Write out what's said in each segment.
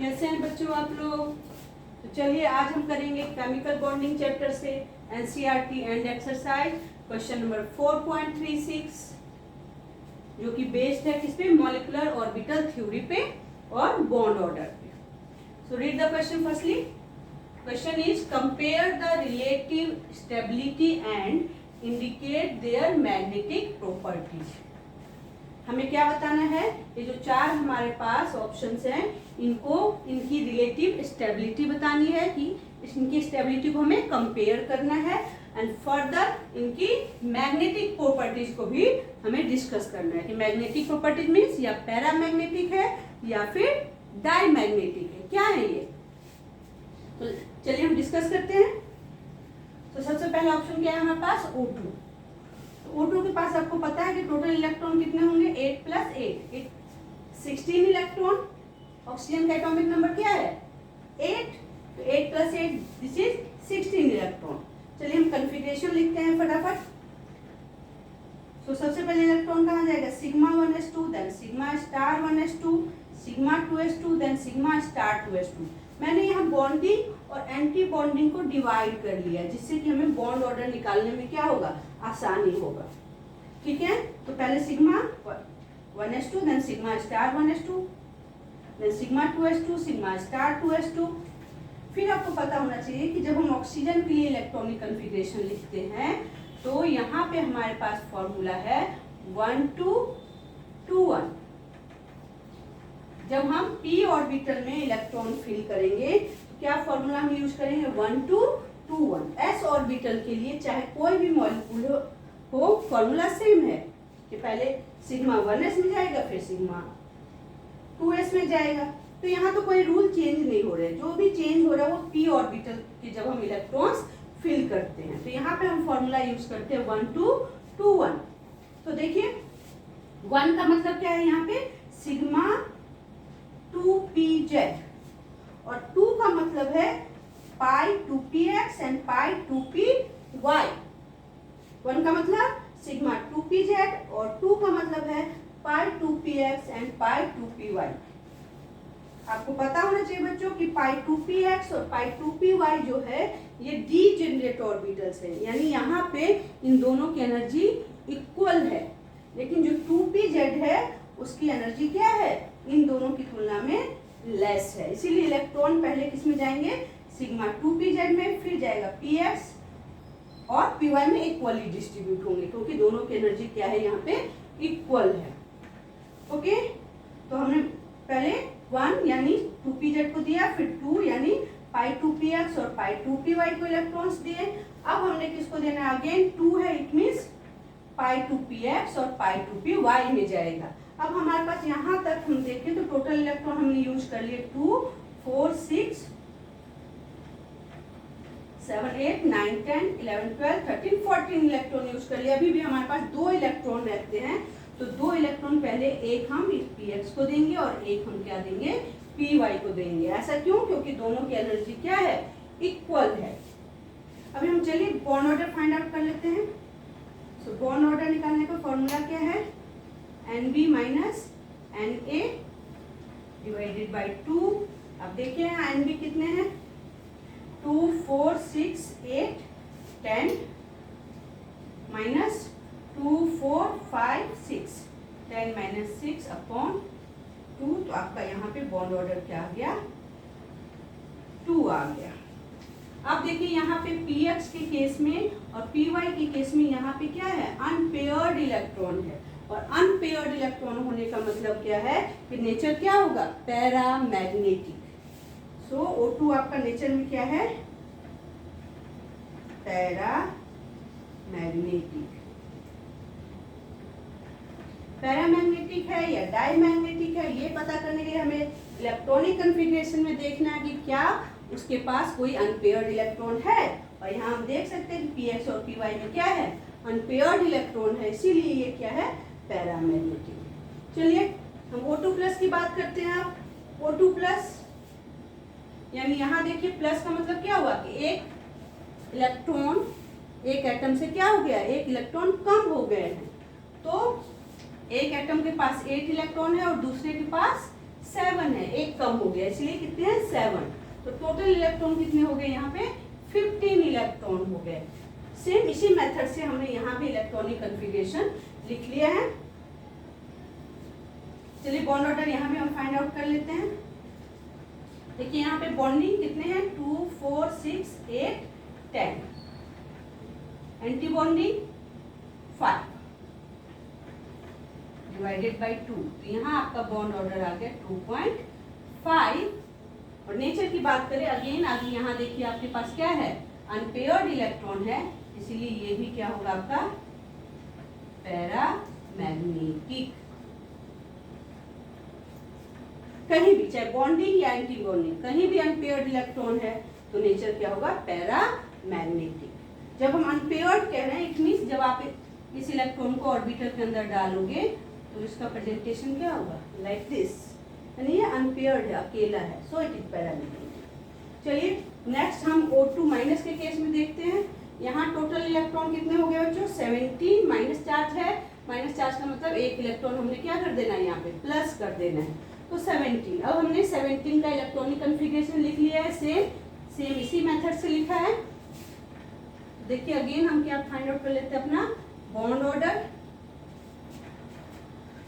कैसे हैं बच्चों आप लोग? तो चलिए आज हम करेंगे केमिकल बॉन्डिंग चैप्टर से NCERT and exercise question number 4.36 जो कि बेस्ड है किस पे? मॉलिक्यूलर ऑर्बिटल थ्योरी पे और बॉन्ड ऑर्डर पे। So read the question firstly. Question is compare the relative stability and indicate their magnetic properties. हमें क्या बताना है? ये जो चार हमारे पास ऑप्शंस हैं इनको इनकी रिलेटिव स्टेबिलिटी बतानी है कि इनकी स्टेबिलिटी को हमें कंपेयर करना है एंड फर्दर इनकी मैग्नेटिक प्रॉपर्टीज को भी हमें डिस्कस करना है कि मैग्नेटिक प्रॉपर्टीज मीन्स या पैरामैग्नेटिक है या फिर डायमैग्नेटिक है, क्या है ये? तो चलिए हम डिस्कस करते हैं। तो सबसे पहला ऑप्शन क्या है हमारे पास? O2। O2 के पास आपको पता है कि टोटल इलेक्ट्रॉन कितने होंगे? 8 + 8 16 इलेक्ट्रॉन। ऑक्सीजन का एटॉमिक नंबर क्या है? 8। तो 8 + 8 दिस इज 16 इलेक्ट्रॉन। चलिए हम कॉन्फ़िगरेशन लिखते हैं फटाफट। तो सबसे पहले इलेक्ट्रॉन कहाँ जाएगा? Sigma 1s2 then sigma star 1s2 sigma 2s2 then sigma star 2s2। मैंने यहाँ बॉन्डिंग और एंटी बॉन्डिंग को डिवाइड कर लिया जिससे कि हमें बॉन्ड ऑर्डर निकालने में क्या होगा? आसानी होगा। ठीक है, तो पहले sigma 1s2 then sigma star 1s2 then sigma 2s2 sigma star 2s2। फिर आपको पता होना चाहिए कि जब हम ऑक्सीजन के लिए इलेक्ट्रॉनिक कॉन्फ़िगरेशन लिखते हैं तो यहाँ पे हमारे पास फॉर्मूला है 1 2 2 1। जब हम p ऑर्बिटल में इलेक्ट्रॉन फिल करेंगे तो क्या फॉर्मूला हम यूज करेंगे? 1 2 2 1। s ऑर्बिटल के लिए चाहे कोई भी मॉलिक्यूल हो फॉर्मूला सेम है कि पहले सिग्मा 1s में जाएगा फिर सिग्मा 2s में जाएगा। तो यहाँ तो कोई रूल चेंज नहीं हो रहे, जो भी चेंज हो रहा है वो p ऑर्बिटल के जब हम इलेक्ट्रॉन्स फिल करते हैं। तो यहाँ पे हम फॉर्मूला यूज करते हैं 1 2 2 1। तो देखिए 1 का मतलब क्या है यहाँ पे? सिग्मा 2pz और 2 का मतलब है पाई 2px एंड पाई 2py। 1 का मतलब सिग्मा 2pz और 2 का मतलब है पाई 2px एंड पाई 2py। आपको पता होना चाहिए बच्चों कि पाई 2px और पाई 2py जो है ये डीजेनरेट ऑर्बिटल्स है, यानी यहाँ पे इन दोनों की एनर्जी इक्वल है, लेकिन जो 2pz है उसकी एनर्जी क्या है? इन दोनों की तुलना में लेस है। इसीलिए इलेक्ट्रॉन पहले किस में जाएंगे? सिग्मा 2pz में, फिर जाएगा px और py में इक्वली डिस्ट्रीब्यूट होंगे क्योंकि दोनों की एनर्जी क्या है? यहाँ पे इक्वल है। ओके, तो हमने पहले 1 यानी 2pz को दिया, फिर 2 यानी पाई 2px और पाई 2py को इलेक्ट्रॉन्स दिए। अब हमने किसको देना है? अगेन 2 है, इट मीन्स पाई 2px और पाई 2py में जाएगा। अब हमारे पास यहाँ तक हम देखें तो टोटल इलेक्ट्रॉन हमने यूज कर लिए 2 4 6 7 8 9 10 11 12 13 14 इलेक्ट्रॉन यूज कर लिए। अभी भी हमारे पास 2 इलेक्ट्रॉन रहते हैं, तो 2 इलेक्ट्रॉन पहले एक हम इस px को देंगे और एक हम क्या देंगे? py को देंगे। ऐसा क्यों? क्योंकि दोनों की एनर्जी क्या है? इक्वल है। अभी हम चलिए बॉन्ड ऑर्डर फाइंड आउट कर लेते हैं। सो बॉन्ड ऑर्डर निकालने का फॉर्मूला क्या है? NB - NA divided by 2। अब देखिए यहाँ NB कितने हैं? 2 4 6 8 10 माइनस 2 4 5 6 10 - 6 अपॉन 2। तो आपका यहाँ पे बॉन्ड ऑर्डर क्या आ गया? 2 आ गया। अब देखिए यहाँ पे px के केस में और py के केस में यहाँ पे क्या है? अनपेयर्ड इलेक्ट्रॉन है, और अनपेयर्ड इलेक्ट्रॉन होने का मतलब क्या है कि नेचर क्या होगा? पैरामैग्नेटिक। सो O2 आपका नेचर में क्या है? पैरामैग्नेटिक। पैरामैग्नेटिक है या डायमैग्नेटिक है ये पता करने के लिए हमें इलेक्ट्रॉनिक कॉन्फ़िगरेशन में देखना है कि क्या उसके पास कोई अनपेयर्ड इलेक्ट्रॉन है। और यहाँ हम देख सकते हैं कि px और py में क्या है? अनपेयर्ड इलेक्ट्रॉन है, इसीलिए ये क्या है? पैरामैग्नेटिक। चलिए हम O2+ की बात करते हैं। आप O2+ यानी यहाँ देखिए प्लस का मतलब क्या हुआ कि एक इलेक्ट्रॉन एक एटम से क्या हो गया? एक इलेक्ट्रॉन कम हो गए हैं। तो एक एटम के पास 8 इलेक्ट्रॉन है और दूसरे के पास 7 है, एक कम हो गया, इसलिए कितने हैं 7। तो टोटल इलेक्ट्रॉन कितने हो गए यहाँ पे 15 इलेक्ट्रॉन हो गए। सेम इसी मेथड से हमने यहाँ भी इलेक्ट्रॉनिक कॉन्फ़िगरेशन लिख लिया है। चलिए बॉन्ड ऑर्डर यहाँ भी हम फाइंड आउट कर लेते हैं। देखिए यहाँ पे बॉन्डिंग कितने हैं 2 4 6 8 10, एंटी बॉन्डिंग 5 डिवाइडेड बाई 2, तो यहाँ आपका बॉन्ड ऑर्डर आ गया 2.5। और नेचर की बात करें अगेन, आगे यहाँ देखिए आपके पास क्या है अनपेयर्ड इलेक्ट्रॉन है, इसीलिए ये भी क्या होगा आपका पैरामैग्नेटिक। कहीं भी चाहे बॉन्डिंग या एंटी बॉन्डिंग कहीं भी अनपेयर्ड इलेक्ट्रॉन है तो नेचर क्या होगा पैरामैग्नेटिक। जब हम अनपेयर्ड कह रहे हैं इट मींस जब आप इस इलेक्ट्रॉन को ऑर्बिटल के अंदर डालोगे तो इसका प्रेजेंटेशन क्या होगा लाइक दिस, यानी ये अनपेयर्ड है, अकेला है, सो इट इज पैरामैग्नेटिक। चलिए नेक्स्ट हम O2 माइनस के केस में देखते हैं। यहाँ टोटल इलेक्ट्रॉन कितने हो गए बच्चों 17, माइनस चार्ज है, माइनस चार्ज का मतलब एक इलेक्ट्रॉन हमने क्या कर देना है यहाँ पे प्लस कर देना है, तो 17। अब हमने 17 का इलेक्ट्रॉनिक कॉन्फ़िगरेशन लिख लिया है, सेम इसी मेथड से लिखा है। देखिए अगेन हम क्या फाइंड आउट कर लेते हैं अपना बॉन्ड ऑर्डर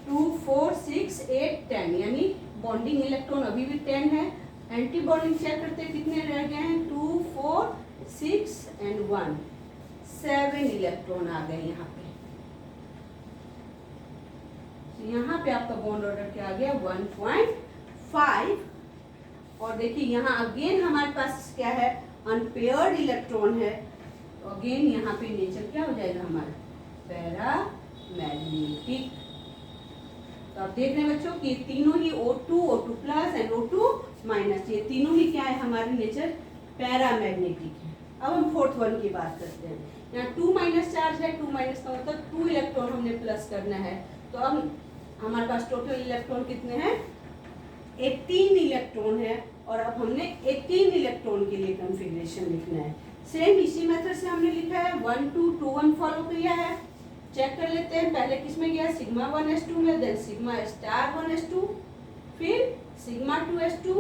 2 4 6 8 10, यानी बॉन्डिंग इलेक्ट्रॉन अभी भी 10 है। एंटी बॉन्डिंग चेक करते हैं कितने रह गए हैं 2 4 6 एंड 1, 7 इलेक्ट्रॉन आ गए यहाँ पे। यहाँ पे आपका बॉन्ड ऑर्डर क्या आ गया 1.5। और देखिए यहाँ अगेन हमारे पास क्या है अनपेयर्ड इलेक्ट्रॉन है, तो अगेन यहाँ पे नेचर क्या हो जाएगा हमारा पैरामैग्नेटिक। तो आप देख रहे हैं बच्चों कि तीनों ही O2 O2 plus and O2 minus, ये तीनों ही क्या है हमारे नेचर पैरामैग्नेटिक है। अब हम फोर्थ वन की बात करते हैं। यहाँ 2 माइनस चार्ज है, 2 माइनस का मतलब 2 इलेक्ट्रॉन हमने प्लस करना है, तो अब हमारे पास टोटल इलेक्ट्रॉन कितने हैं 18 इलेक्ट्रॉन है, और अब हमने 18 इलेक्ट्रॉन के लिए कॉन्फ़िगरेशन लिखना है। सेम इसी मेथड से हमने लिखा है 1 2 2 1 फॉलो किया है। चेक कर लेते हैं पहले किस में गया सिग्मा 1s2 में, देन सिग्मा स्टार 1s2, फिर sigma 2s2,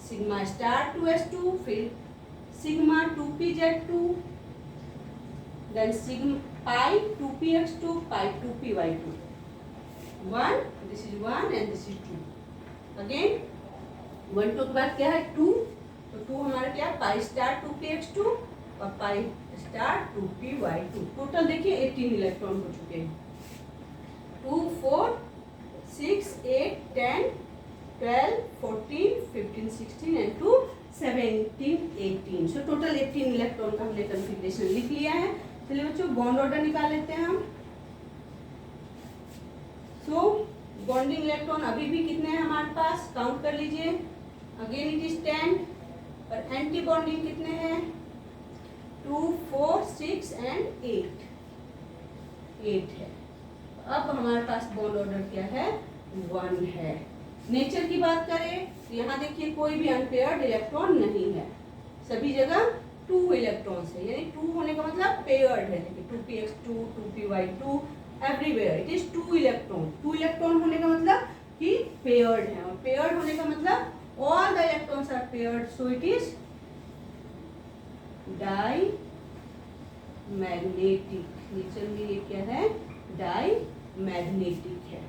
sigma star 2s2, फिर sigma 2pz2, then sigma pi 2px2, pi 2py2। 1, this is 1 and this is 2। Again 1 2 के बाद क्या है 2, तो 2 हमारा क्या है पाई स्टार 2px2 और पाई स्टार 2py2। टोटल देखिए 18 इलेक्ट्रॉन हो चुके हैं 2 4 6 8 10 12 14 15 16 एंड 2 17 18। सो टोटल 18 इलेक्ट्रॉन का हमने कॉन्फ़िगरेशन लिख लिया है। चलिए बच्चों बॉन्ड ऑर्डर निकाल लेते हैं हम। सो बॉन्डिंग इलेक्ट्रॉन अभी भी कितने हैं हमारे पास, काउंट कर लीजिए। अगेन इट इज 10, और एंटी बॉन्डिंग कितने हैं 2 4 6 एंड 8 है। अब हमारे पास बॉन्ड ऑर्डर क्या है 1 है। नेचर की बात करें तो यहाँ देखिए कोई भी अनपेयर्ड इलेक्ट्रॉन नहीं है, सभी जगह 2 इलेक्ट्रॉन्स है, यानी 2 होने का मतलब पेयर्ड है। देखिए 2px2 2py2 everywhere it is 2 electron. 2 electron होने का मतलब कि पेयर्ड है, और पेयर्ड होने का मतलब all the electrons are paired, so it is diamagnetic. Nature में ये क्या है डाई मैग्नेटिक है।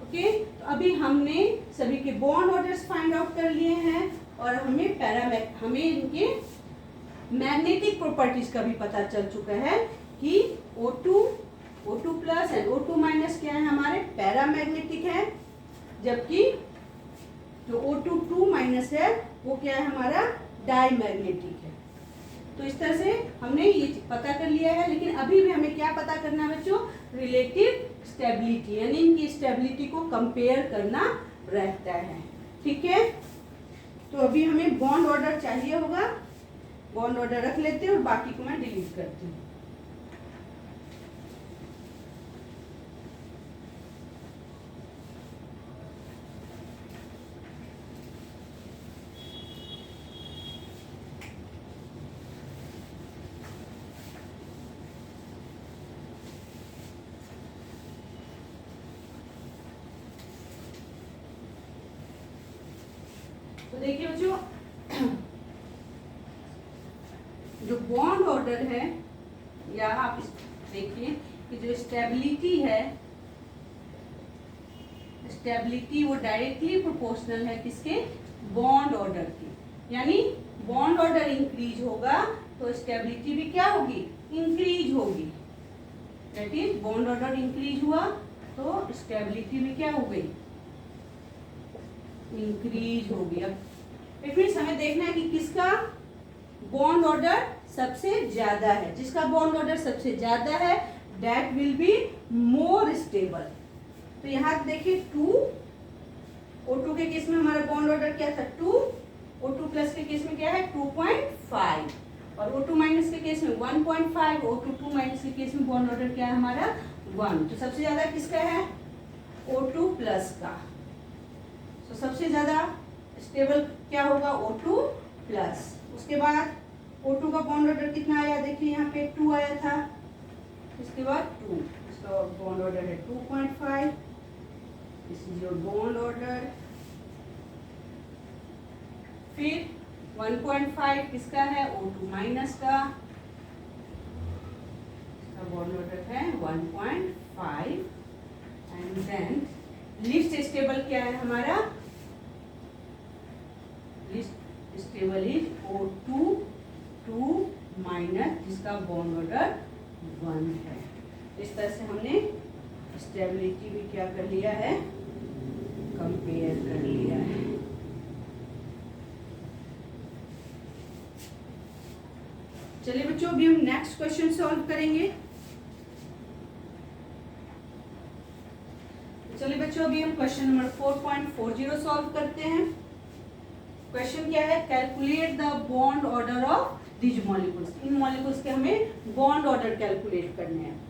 ओके, तो अभी हमने सभी के बॉन्ड ऑर्डर्स फाइंड आउट कर लिए हैं, और हमें इनके मैग्नेटिक प्रॉपर्टीज का भी पता चल चुका है कि O2 plus and O2 minus क्या है हमारे पैरामैग्नेटिक है, जबकि जो O2 2 माइनस है वो क्या है हमारा डाईमैग्नेटिक है। तो इस तरह से हमने ये पता कर लिया है, लेकिन अभी भी हमें क्या पता करना है बच्चों रिलेटिव स्टेबिलिटी, यानी इनकी स्टेबिलिटी को कंपेयर करना रहता है। ठीक है, तो अभी हमें बॉन्ड ऑर्डर चाहिए होगा, बॉन्ड ऑर्डर रख लेते हैं और बाकी को मैं डिलीट करती हूँ। तो देखिए बच्चों, जो बॉन्ड ऑर्डर है, या आप देखिए कि जो स्टेबिलिटी है, स्टेबिलिटी वो डायरेक्टली प्रोपोर्शनल है किसके, बॉन्ड ऑर्डर की। यानी बॉन्ड ऑर्डर इंक्रीज होगा तो स्टेबिलिटी भी क्या होगी, इंक्रीज होगी। That is bond order increase हुआ तो स्टेबिलिटी भी क्या हो गई, इंक्रीज हो गई। अब इट मींस हमें देखना है कि किसका बॉन्ड ऑर्डर सबसे ज्यादा है। जिसका बॉन्ड ऑर्डर सबसे ज्यादा है that will be more stable. तो यहाँ देखिए 2, O2 के केस में हमारा बॉन्ड ऑर्डर क्या था 2, O2 प्लस के केस में क्या है 2.5, और O2 माइनस के केस में 1.5, O2 माइनस के केस में बॉन्ड ऑर्डर क्या है हमारा 1। तो सबसे ज्यादा किसका है, O2 प्लस का। तो सबसे ज्यादा स्टेबल क्या होगा, O2 प्लस। उसके बाद O2 का बॉन्ड ऑर्डर कितना आया, देखिए यहाँ पे 2 आया था, इसके बाद 2, इसका बॉन्ड ऑर्डर है 2.5, this is your bond order. फिर 1.5 किसका है, O2 माइनस का, इसका बॉन्ड ऑर्डर है 1.5। एंड देन लिस्ट स्टेबल क्या है हमारा, list stable is O2 2 minus जिसका बॉन्ड ऑर्डर 1 है। इस तरह से हमने स्टेबिलिटी भी क्या कर लिया है, कंपेयर कर लिया है। चलिए बच्चों, अभी हम नेक्स्ट क्वेश्चन सॉल्व करेंगे। चलिए बच्चों, अभी हम क्वेश्चन नंबर 4.40 सॉल्व करते हैं। क्वेश्चन क्या है, calculate the bond order of these molecules. In molecules के हमें बॉन्ड ऑर्डर कैलकुलेट करने हैं।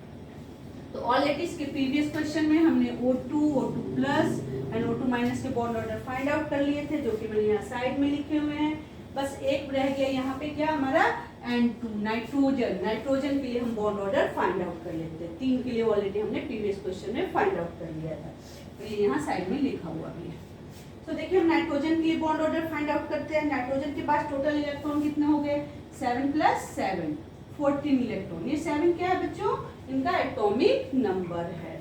तो ऑलरेडी इसके प्रीवियस क्वेश्चन में हमने O2, O2 plus and O2 minus के बॉन्ड ऑर्डर फाइंड आउट कर लिए थे, जो कि मैंने यहाँ साइड में लिखे हुए हैं। बस एक रह गया यहाँ पे क्या हमारा N2, नाइट्रोजन। नाइट्रोजन के लिए हम बॉन्ड ऑर्डर फाइंड आउट कर लेते हैं। 3 के लिए ऑलरेडी हमने प्रीवियस क्वेश्चन में फाइंड आउट कर लिया था, तो ये यहाँ साइड में लिखा हुआ भी है। तो देखिए हम नाइट्रोजन के लिए बॉन्ड ऑर्डर फाइंड आउट करते हैं। नाइट्रोजन के पास टोटल इलेक्ट्रॉन कितने हो गए, 7 + 7 14 इलेक्ट्रॉन। ये 7 क्या है बच्चों, इनका एटॉमिक नंबर है।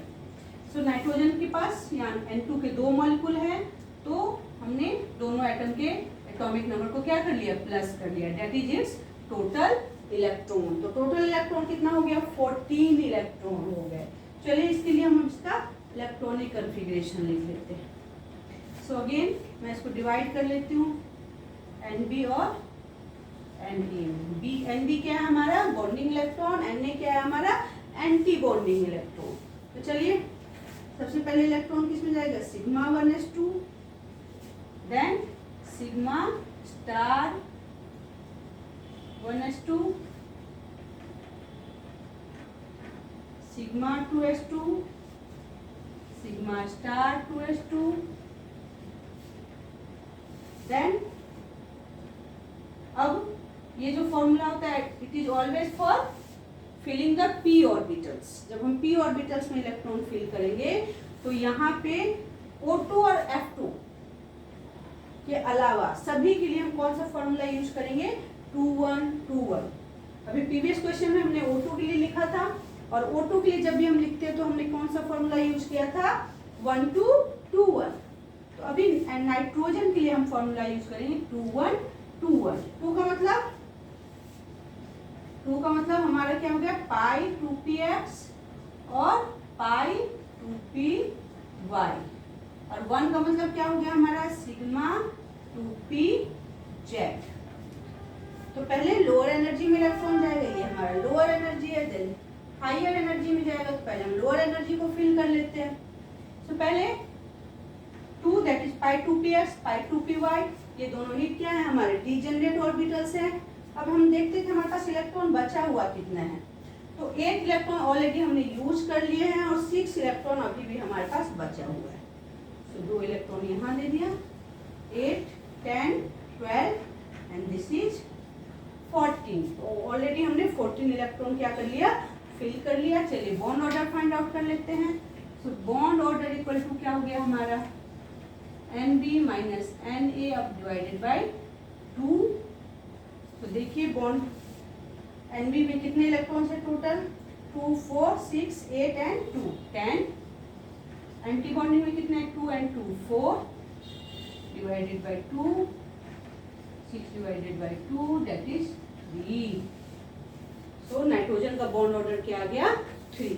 सो नाइट्रोजन के पास यहाँ N2 के 2 मॉलिक्यूल है, तो हमने दोनों एटम के एटॉमिक नंबर को क्या कर लिया, प्लस कर लिया। That is it's total electron. तो टोटल इलेक्ट्रॉन कितना हो गया, 14 इलेक्ट्रॉन हो गए। चलिए इसके लिए हम इसका इलेक्ट्रॉनिक कॉन्फ़िगरेशन लिख लेते हैं। सो अगेन मैं इसको डिवाइड कर लेती हूँ, Nb और Na। Nb क्या है हमारा बॉन्डिंग इलेक्ट्रॉन, Na क्या है हमारा एंटी बॉन्डिंग इलेक्ट्रॉन। तो चलिए सबसे पहले इलेक्ट्रॉन किस में जाएगा, sigma 1s2, then sigma star 1s2, sigma 2s2, sigma star 2s2, then अब ये जो फॉर्मूला होता है it is always for filling the p orbitals. जब हम p ऑर्बिटल्स में इलेक्ट्रॉन फिल करेंगे तो यहाँ पे O2 और F2 के अलावा सभी के लिए हम कौन सा फॉर्मूला यूज करेंगे, 2 1 2 1। अभी प्रीवियस क्वेश्चन में हमने O2 के लिए लिखा था, और O2 के लिए जब भी हम लिखते हैं तो हमने कौन सा फॉर्मूला यूज किया था, 1 2 2 1। तो अभी नाइट्रोजन के लिए हम फॉर्मूला यूज करेंगे 2 1 2 1। 2 का मतलब हमारा क्या हो गया, पाई 2px और पाई 2py, और 1 का मतलब क्या हो गया हमारा, सिग्मा 2pz। तो पहले लोअर एनर्जी में इलेक्ट्रॉन जाएगा, ये हमारा लोअर एनर्जी है, देन हायर एनर्जी में जाएगा, तो पहले हम लोअर एनर्जी को फिल कर लेते हैं। तो पहले 2 that is pi 2px pi 2py, ये दोनों ही क्या है हमारे डीजेनरेट ऑर्बिटल्स हैं। अब हम देखते हैं कि हमारे पास इलेक्ट्रॉन बचा हुआ कितना है। तो 8 इलेक्ट्रॉन ऑलरेडी हमने यूज कर लिए हैं और 6 इलेक्ट्रॉन अभी भी हमारे पास बचा हुआ है। तो 2 इलेक्ट्रॉन यहाँ दे दिया, 8 10 12 एंड दिस इज 14। तो ऑलरेडी हमने 14 इलेक्ट्रॉन क्या कर लिया, फिल कर लिया। चलिए बॉन्ड ऑर्डर फाइंड आउट कर लेते हैं। So bond order equal to क्या हो गया हमारा, NB माइनस Na अब डिवाइडेड बाय 2। तो देखिए बॉन्ड NB में कितने इलेक्ट्रॉन्स है टोटल? 2, 4, 6, 8 एंड 2, 10। एंटी बॉन्डिंग में कितने हैं? 2 and 2, 4 divided by 2, 6 divided by 2 that is 3। So nitrogen का बॉन्ड ऑर्डर क्या आ गया? 3।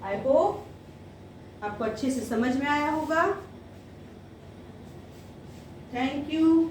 आई होप आपको अच्छे से समझ में आया होगा। Thank you.